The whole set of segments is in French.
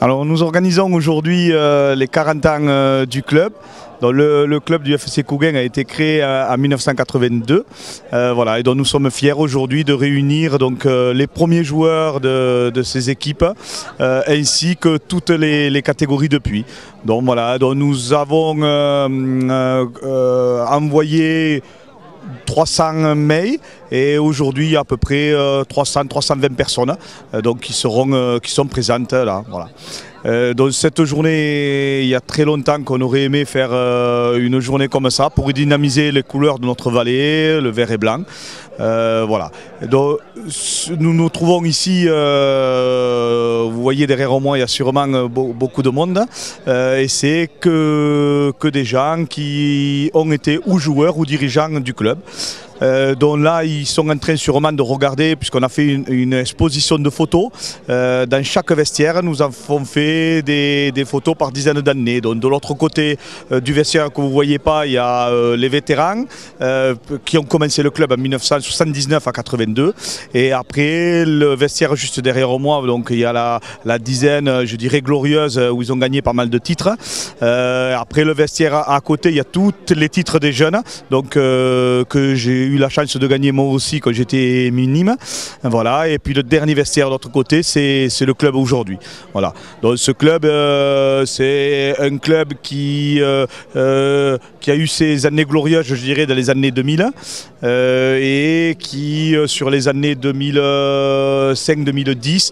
Alors nous organisons aujourd'hui les 40 ans du club. Donc, le club du FC Kouguin a été créé en 1982. Voilà, et donc nous sommes fiers aujourd'hui de réunir donc, les premiers joueurs de ces équipes ainsi que toutes les catégories depuis. Donc voilà, donc nous avons envoyé 300 mails et aujourd'hui il y a à peu près 300-320 personnes donc, qui sont présentes là. Voilà. Donc cette journée, il y a très longtemps qu'on aurait aimé faire une journée comme ça pour dynamiser les couleurs de notre vallée, le vert et blanc. Voilà. Donc, nous nous trouvons ici, vous voyez derrière moi, il y a sûrement beaucoup de monde et c'est que des gens qui ont été ou joueurs ou dirigeants du club. Donc là ils sont en train sûrement de regarder, puisqu'on a fait une exposition de photos dans chaque vestiaire. Nous avons fait des photos par dizaines d'années. Donc de l'autre côté du vestiaire que vous ne voyez pas, il y a les vétérans qui ont commencé le club en 1979 à 82, et après le vestiaire juste derrière moi, donc il y a la dizaine, je dirais, glorieuse, où ils ont gagné pas mal de titres. Après le vestiaire à côté, il y a tous les titres des jeunes, donc que j'ai eu la chance de gagner moi aussi quand j'étais minime. Voilà. Et puis le dernier vestiaire de l'autre côté, c'est le club aujourd'hui. Voilà. Donc ce club, c'est un club qui a eu ses années glorieuses, je dirais, dans les années 2000 et qui, sur les années 2005-2010,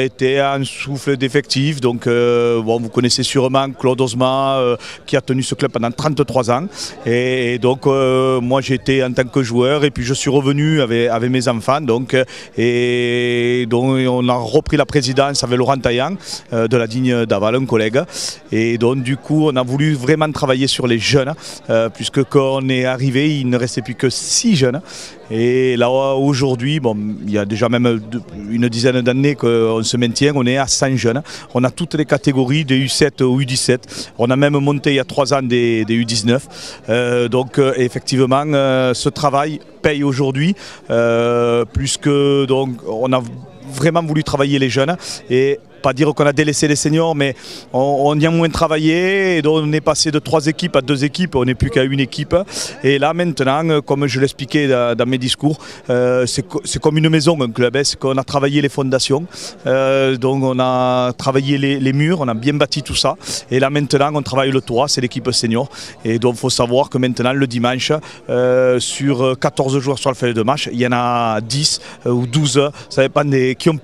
était en souffle d'effectifs. Donc bon, vous connaissez sûrement Claude Osma qui a tenu ce club pendant 33 ans. Et donc moi j'étais en tant que joueur et puis je suis revenu avec mes enfants donc, et donc on a repris la présidence avec Laurent Taillant de la Digne d'Aval, un collègue, et donc du coup on a voulu vraiment travailler sur les jeunes puisque quand on est arrivé il ne restait plus que 6 jeunes. Et là aujourd'hui, bon, il y a déjà même une dizaine d'années qu'on se maintient, on est à 100 jeunes. On a toutes les catégories, des U7 au U17. On a même monté il y a 3 ans des U19. Donc effectivement, ce travail paye aujourd'hui, puisque donc, on a vraiment voulu travailler les jeunes. Et pas dire qu'on a délaissé les seniors, mais on y a moins travaillé, et donc on est passé de 3 équipes à 2 équipes, on n'est plus qu'à une équipe. Et là maintenant, comme je l'expliquais dans mes discours, c'est comme une maison, un club, c'est qu'on a travaillé les fondations, donc on a travaillé les murs, on a bien bâti tout ça, et là maintenant on travaille le toit, c'est l'équipe senior. Et donc il faut savoir que maintenant le dimanche, sur 14 joueurs sur la feuille de match, il y en a 10 ou 12, ça dépend qui ont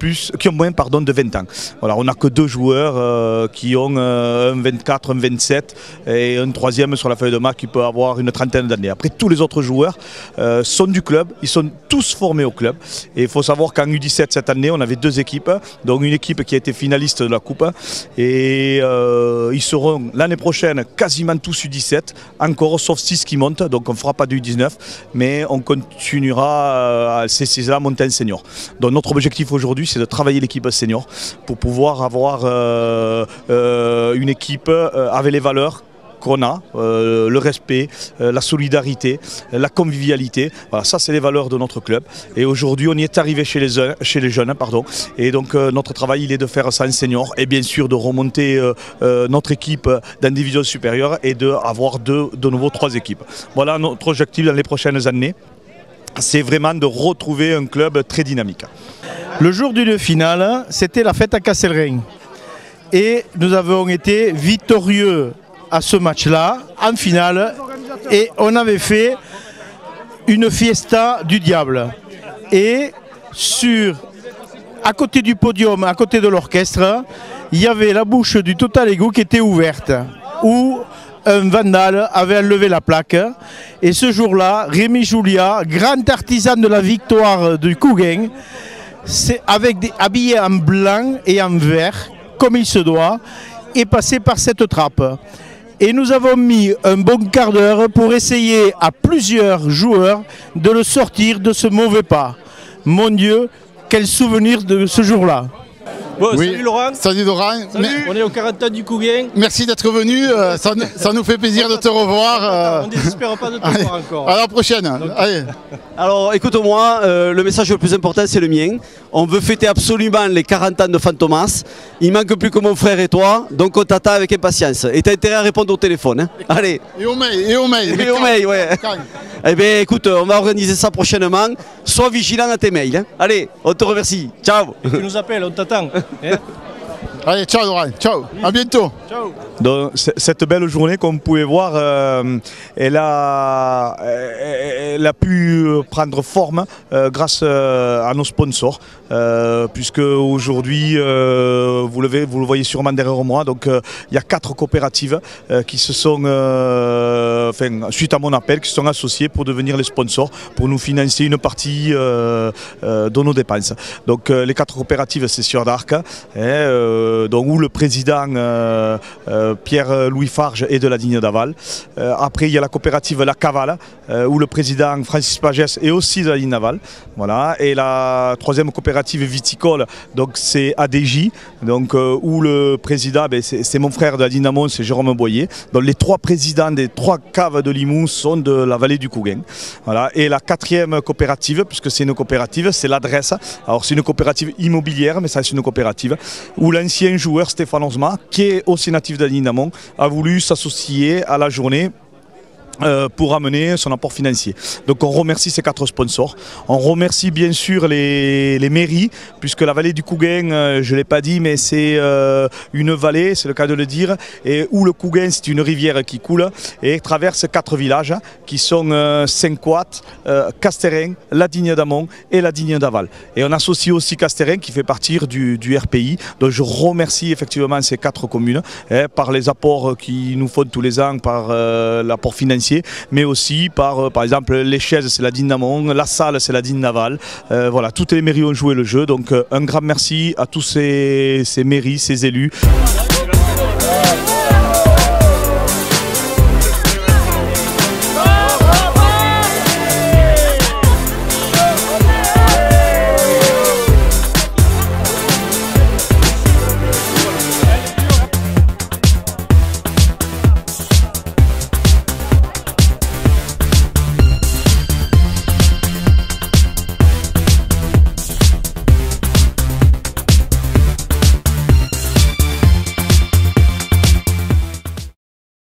moins de 20 ans. Voilà, on n'a que 2 joueurs qui ont un 24, un 27 et un 3e sur la feuille de match qui peut avoir une trentaine d'années. Après, tous les autres joueurs sont du club, ils sont tous formés au club. Et il faut savoir qu'en U17 cette année, on avait 2 équipes, donc une équipe qui a été finaliste de la Coupe et ils seront l'année prochaine quasiment tous U17, encore sauf 6 qui montent, donc on ne fera pas du U19, mais on continuera à ces 6-là monter en senior. Donc notre objectif aujourd'hui, c'est de travailler l'équipe senior pour pouvoir avoir une équipe avec les valeurs qu'on a, le respect, la solidarité, la convivialité. Voilà, ça c'est les valeurs de notre club. Et aujourd'hui on y est arrivé chez les jeunes. Et donc notre travail il est de faire ça en senior et bien sûr de remonter notre équipe dans des divisions supérieures et d'avoir de nouveau 3 équipes. Voilà notre objectif dans les prochaines années. C'est vraiment de retrouver un club très dynamique. Le jour d'une finale, c'était la fête à Castelrain. Et nous avons été victorieux à ce match-là, en finale. Et on avait fait une fiesta du diable. Et à côté du podium, à côté de l'orchestre, il y avait la bouche du Total Ego qui était ouverte. Où un vandale avait enlevé la plaque. Et ce jour-là, Rémi Julia, grand artisan de la victoire du Kouguin, habillé en blanc et en vert, comme il se doit, est passé par cette trappe. Et nous avons mis un bon quart d'heure pour essayer à plusieurs joueurs de le sortir de ce mauvais pas. Mon Dieu, quel souvenir de ce jour-là! Bon, Oui. salut Laurent. Salut Laurent. On est au 40 ans du Couguin. Merci d'être venu. Ça nous fait plaisir de te revoir. On ne désespère pas de te voir encore. À la prochaine. Allez. Alors écoute-moi, le message le plus important c'est le mien. On veut fêter absolument les 40 ans de Fantomas. Il manque plus que mon frère et toi, donc on t'attend avec impatience. Et t'as intérêt à répondre au téléphone. Hein. Allez. Et au mail. Et au mail. Et au mail, ouais. Eh bien écoute, on va organiser ça prochainement. Sois vigilant à tes mails. Hein. Allez, on te remercie. Ciao. Tu nous appelles, on t'attend. Hein. Allez, ciao Laurent. Ciao. À bientôt. Ciao. Donc, cette belle journée, comme vous pouvez voir, elle a pu prendre forme grâce à nos sponsors, puisque aujourd'hui, vous le voyez sûrement derrière moi, donc il y a 4 coopératives qui se sont, suite à mon appel, qui se sont associées pour devenir les sponsors, pour nous financer une partie de nos dépenses. Donc les 4 coopératives, c'est Sieur d'Arc, où le président Pierre-Louis Farge est de la Digne d'Aval. Après, il y a la coopérative La Cavale, où le président Francis Pagès est aussi de la Digne d'Aval. Voilà. Et la 3e coopérative viticole, donc c'est ADJ, donc, où le président, c'est mon frère de la Digne d'Amont, c'est Jérôme Boyer. Donc les 3 présidents des 3 caves de Limoux sont de la vallée du Couguin. Voilà. Et la 4e coopérative, puisque c'est une coopérative, c'est l'Adresse. Alors c'est une coopérative immobilière, mais ça c'est une coopérative, où l'ancien joueur Stéphane Osma, qui est aussi natif de la Digne d'Amont, a voulu s'associer à la journée pour amener son apport financier. Donc on remercie ces 4 sponsors. On remercie bien sûr les mairies, puisque la vallée du Couguin, je ne l'ai pas dit, mais c'est une vallée, c'est le cas de le dire, et où le Couguin, c'est une rivière qui coule et traverse 4 villages qui sont Saint-Coat, Casterin, la Digne d'Amont et la Digne d'Aval. Et on associe aussi Casterin qui fait partie du RPI. Donc je remercie effectivement ces 4 communes par les apports qu'ils nous font tous les ans, par l'apport financier, mais aussi par exemple les chaises c'est la Digne d'Amont, la salle c'est la Digne d'Aval. Voilà, toutes les mairies ont joué le jeu, donc un grand merci à tous ces mairies, ces élus.